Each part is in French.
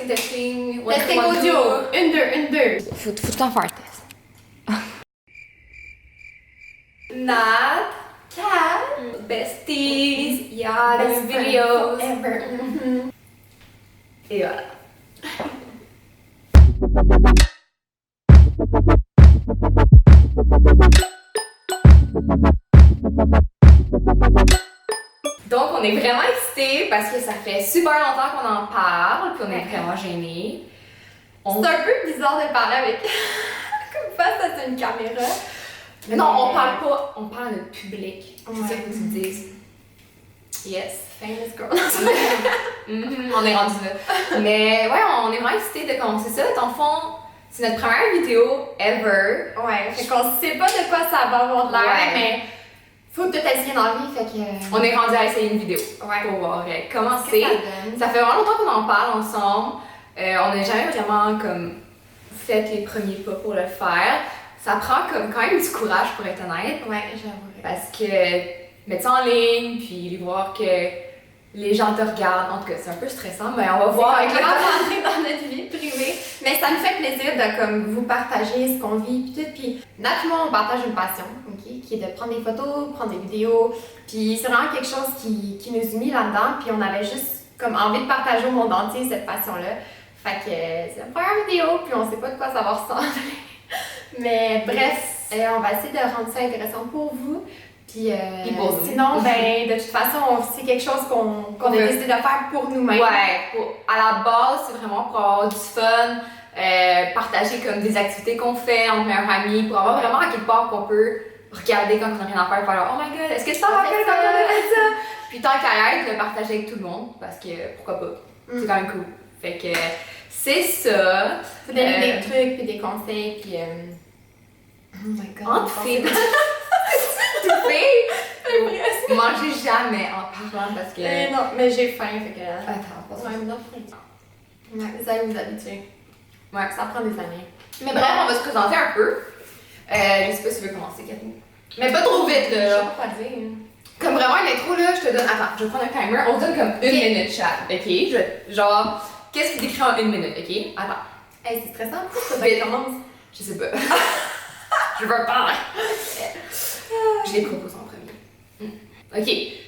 testing. Testing audio. Une, deux. Faut tout le temps faire un test. Nat, Kat, Besties, yeah, best best friends videos forever. Et voilà. Donc, on est vraiment excités parce que ça fait super longtemps qu'on en parle, puis on est vraiment gênés. C'est un peu bizarre de parler avec comme face à une caméra. Mais non, on parle pas, on parle à notre public. C'est Ouais. ça que tu dises. Yes, famous girl. On est rendu là. Mais ouais, on est vraiment excités de commencer ça. Dans le fond, c'est notre première vidéo ever. Ouais, fait qu'on sait pas de quoi ça va avoir l'air, Ouais. mais faut peut-être essayer dans la vie, fait que... On est rendu à essayer une vidéo Ouais. pour voir comment Qu'est-ce que c'est. ça donne? Ça fait vraiment longtemps qu'on en parle ensemble. On n'a jamais vraiment comme fait les premiers pas pour le faire. Ça prend comme quand même du courage pour être honnête. Ouais, j'avouerais. Parce que mettre ça en ligne, puis voir que les gens te regardent, en tout cas c'est un peu stressant, mais on va voir avec le Comment temps. rentrer dans notre vie privée. Mais ça me fait plaisir de comme vous partager ce qu'on vit puis tout. Puis naturellement, on partage une passion, ok, qui est de prendre des photos, prendre des vidéos. Puis c'est vraiment quelque chose qui nous unit là-dedans. Puis on avait juste comme envie de partager au monde entier cette passion-là. Fait que c'est la première vidéo, puis on sait pas de quoi ça va ressembler. Mais bref, on va essayer de rendre ça intéressant pour vous. Puis pour nous. sinon, ben, de toute façon, c'est quelque chose qu'on a veut. décidé de faire pour nous-mêmes. Ouais, à la base, c'est vraiment pour avoir du fun, partager comme des activités qu'on fait entre meilleurs amis, pour avoir vraiment à quelque part qu'on peut regarder quand on n'a rien à faire, faire oh my god, est-ce que tu t'en rappelles quand on a fait ça? Puis tant qu'à être, le partager avec tout le monde, parce que pourquoi pas, c'est quand même cool. Fait que c'est ça. Faut donner des trucs, puis des conseils, puis... Oh my god. Entre filles. Tout filles. Mangez jamais en parlant parce que. Non, mais j'ai faim, fait que... Attends, pas ça. Ouais, mais non, ouais, vous allez vous habituer. Ouais. Ça prend des années. Mais bref, on va se présenter un peu. Je sais pas si tu veux commencer, Catherine. Mais pas trop vite, Je sais là. pas quoi dire. Comme vraiment une intro, là, je te donne. Attends, je vais prendre un timer. On se donne comme une minute chat, ok? Genre, qu'est-ce qui décrit en une minute, ok? Attends. Hey, c'est stressant, pourquoi ça Vite. commence? Je sais pas. Je veux pas. Je les propose en premier. Ok,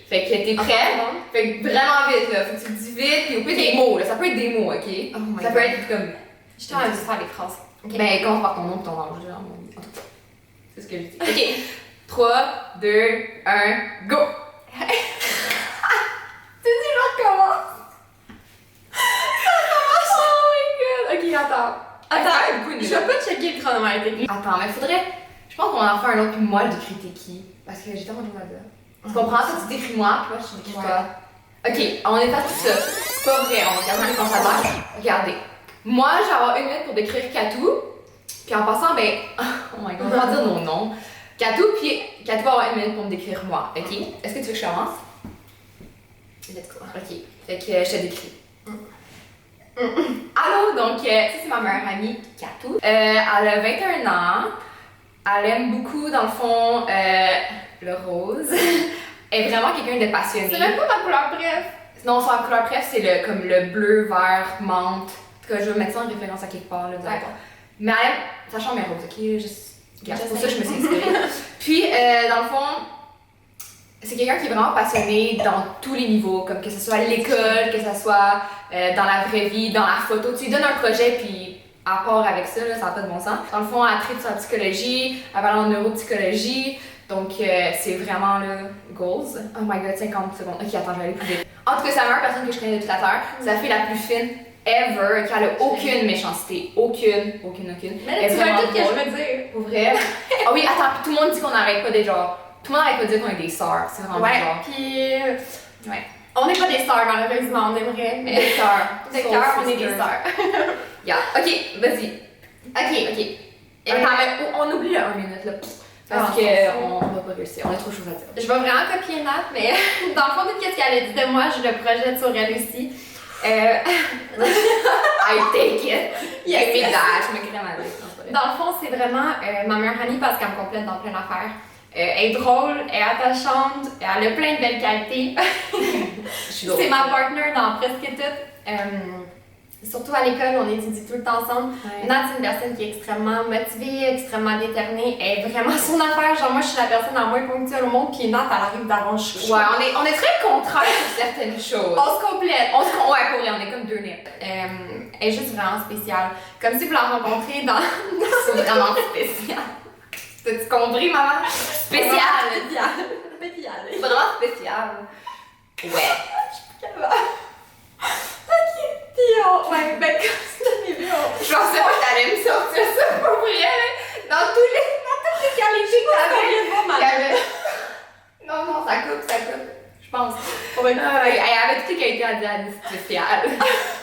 fait que t'es prêt? Bon. Fait que vraiment vite, là. Faut que tu le dis vite, puis au pire des mots, là. Ça peut être des mots, ok? Oh my Ça God. peut être comme. Je t'en de faire des phrases. Ok. Ben, commence par ton nom et ton âge, genre. En tout cas, c'est ce que je dis. Ok, 3, 2, 1, go! Tu dis, je recommence. Oh my god! Ok, attends. Attends, beaucoup de je vais pas checker le chronomètre. Attends, mais faudrait. Je pense qu'on va en faire un autre, puis moi, je décris t'es qui. Parce que j'ai tellement de choses à dire. Tu comprends? Toi, tu décris moi, puis moi, je décris toi. Ok, on est pas tout ça. C'est pas vrai, on regarde les conservateurs. Regardez. Moi, je vais avoir une minute pour décrire Katou. Puis en passant, ben. Oh my god, on va dire nos noms. Katou, puis Katou va avoir une minute pour me décrire moi, ok? Est-ce que tu veux que je commence? Let's go. Ok, fait que je te décris. Allô, donc, ça c'est ma meilleure amie, Katou. Elle a 21 ans. Elle aime beaucoup, dans le fond, le rose. Elle est vraiment quelqu'un de passionné. C'est même pas ma couleur, bref. Non, sa couleur préf, c'est le, comme le bleu, vert, menthe. En tout cas, je vais mettre ça en référence à quelque part, là, vous allez voir. Mais elle aime, sa chambre est rose, ok? Juste, regarde, c'est pour ça que je me suis inspirée. Puis, dans le fond, c'est quelqu'un qui est vraiment passionné dans tous les niveaux, comme que ce soit à l'école, que ce soit dans la vraie vie, dans la photo. Tu lui donnes un projet, puis à part avec ça, là, ça n'a pas de bon sens. Dans le fond, elle traite sur la psychologie, elle va en neuropsychologie. Donc, c'est vraiment le goals. Oh my god, 50 secondes. Ok, attends, je vais aller plus vite. En tout cas, c'est la meilleure personne que je connais depuis la Terre. C'est la fille la plus fine ever, qui a aucune méchanceté. Aucune. Mais Elle est tu vois vraiment tout ce que drôle. je veux dire. Pour vrai. Ah oui, attends, puis tout le monde dit qu'on n'arrête pas d'être genre. Tout le monde n'arrête pas de dire qu'on est des sœurs. C'est vraiment Ouais, genre. puis... Ouais. On n'est pas des stars, malheureusement, on aimerait, mais... Des sœurs. De Soul cœur, on est des sisters. stars. Yeah. Ok, vas-y. Ok. Attends, mais on oublie le 1 minute là. Parce Ah, qu'on va pas réussir. On a trop de choses à dire. Je vais vraiment copier Nat, mais dans le fond, tout ce qu'elle a dit de moi, je le projette sur elle aussi. I take it. Yes, Give me yes. that. Je me crée ma vie. Non, c'est pas vrai. Dans le fond, c'est vraiment ma meilleure amie parce qu'elle me complète dans plein d'affaires. Elle est drôle, elle est attachante, elle a plein de belles qualités. Je suis drôle. C'est ma partner dans presque tout. Surtout à l'école, on étudie tout le temps ensemble. Ouais. Nat, c'est une personne qui est extrêmement motivée, extrêmement déterminée, elle est vraiment son affaire. Genre, moi, je suis la personne la moins ponctuelle au monde, puis Nat, elle arrive d'avance. Ouais, on est très contraires sur certaines choses. On se complète. Ouais, pour vrai, on est comme deux nets. Elle est juste vraiment spéciale. Comme si vous la rencontrez dans. C'est vraiment spécial. T'as-tu compris, maman? Spécial! Spécial. C'est vraiment spécial. Ouais. Ouais, ben, comme ça, mes vieux, Je pensais pas que t'allais me sortir ça pour vrai. Là. Dans toutes les qualités que t'avais. Il y avait... Non, ça coupe. Je pense. Elle avait toutes les qualités à dire spéciales.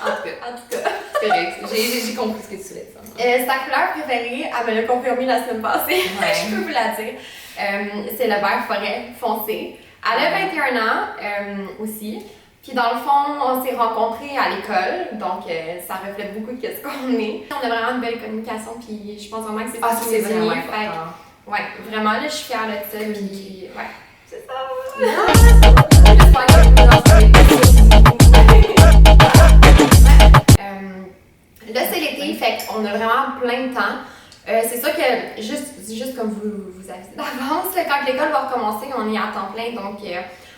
En tout cas. C'est correct. J'ai compris ce que tu voulais dire. Sa couleur préférée, elle me l'a confirmé la semaine passée. Ouais. Je peux vous la dire. C'est le vert forêt foncé. Elle a 21 ans aussi. Puis dans le fond, on s'est rencontrés à l'école, donc ça reflète beaucoup de ce qu'on est. On a vraiment une belle communication, puis je pense vraiment que c'est Ah, ça qui c'est nous vraiment unit. important. Ouais, vraiment, là, je suis fière de ça, puis ouais. C'est ça. J'espère que vous Là, c'est l'été, fait qu'on a vraiment plein de temps. C'est sûr que, juste comme vous avisez d'avance, là, quand l'école va recommencer, on est à temps plein, donc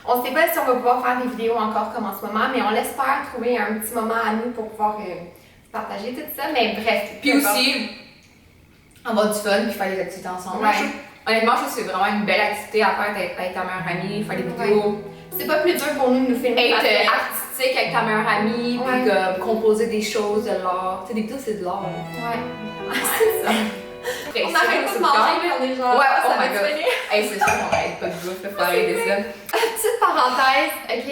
on ne sait pas si on va pouvoir faire des vidéos encore comme en ce moment, mais on l'espère trouver un petit moment à nous pour pouvoir partager tout ça, mais bref. Puis aussi, avoir du fun puis faire des activités ensemble. Ouais. Honnêtement, je trouve que c'est vraiment une belle activité à faire avec ta meilleure amie, faire des vidéos. C'est pas plus dur pour nous de nous filmer. Être artistique avec ta meilleure amie, Ouais. puis composer des choses, de l'art. Tu sais, des vidéos, c'est de l'art. Ouais. C'est ça. On n'arrête pas de manger, mais on est genre, Ouais, ça oh va my God. finir. Hey, c'est sûr qu'on arrête pas de bouffe, faut arrêter ça. Petite parenthèse, ok,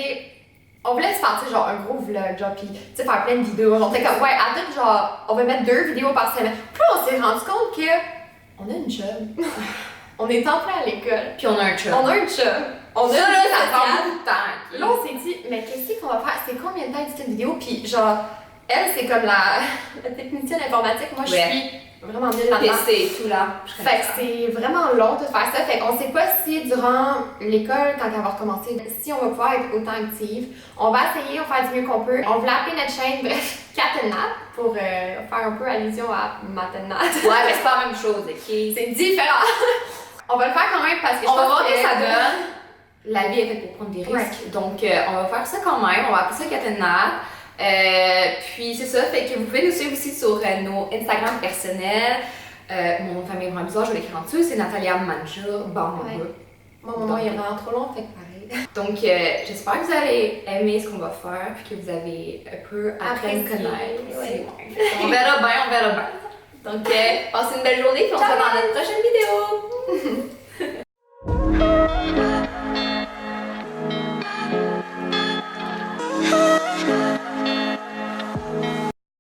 on voulait se partir genre un gros vlog, genre pis tu sais faire plein de vidéos. On était comme ouais, à tout genre, on va mettre 2 vidéos par semaine. Puis on s'est rendu compte que on a une chum. On est en plein à l'école. Puis on a un chum. On a un chum. On a Ça, une là, ça prend sociale. beaucoup de temps. ok? Là on s'est dit, mais qu'est-ce qu'on va faire? C'est combien de temps éditer une vidéo? Puis genre, elle c'est comme la technicienne informatique, moi je Ouais. suis vraiment nulle là-dedans. PC et tout là. Fait que c'est vraiment long de faire ça. Fait qu'on sait pas si durant l'école, quand elle va recommencer, si on va pouvoir être autant active. On va essayer, on va faire du mieux qu'on peut. On voulait appeler notre chaîne, bref, Cat and Nat, pour faire un peu allusion à Matt and Nat. Ouais, mais c'est pas la même chose, ok? C'est différent. On va le faire quand même parce que je On va pense voir ce que ça donne. La vie est faite pour prendre des risques. Ouais. Donc, on va faire ça quand même. On va appeler ça Cat and Nat. Puis c'est ça, fait que vous pouvez nous suivre aussi sur nos Instagram personnels. Mon nom de famille est vraiment bizarre, je vais l'écrire en dessous, c'est Natalia Manja Bamba. Ouais. Mon nom il est vraiment trop long, fait que pareil. Donc j'espère que vous allez aimer ce qu'on va faire, puis que vous avez un peu appris à nous Apprécié, connaître. ouais. On verra bien. Donc passez une belle journée, puis on se voit dans notre prochaine vidéo.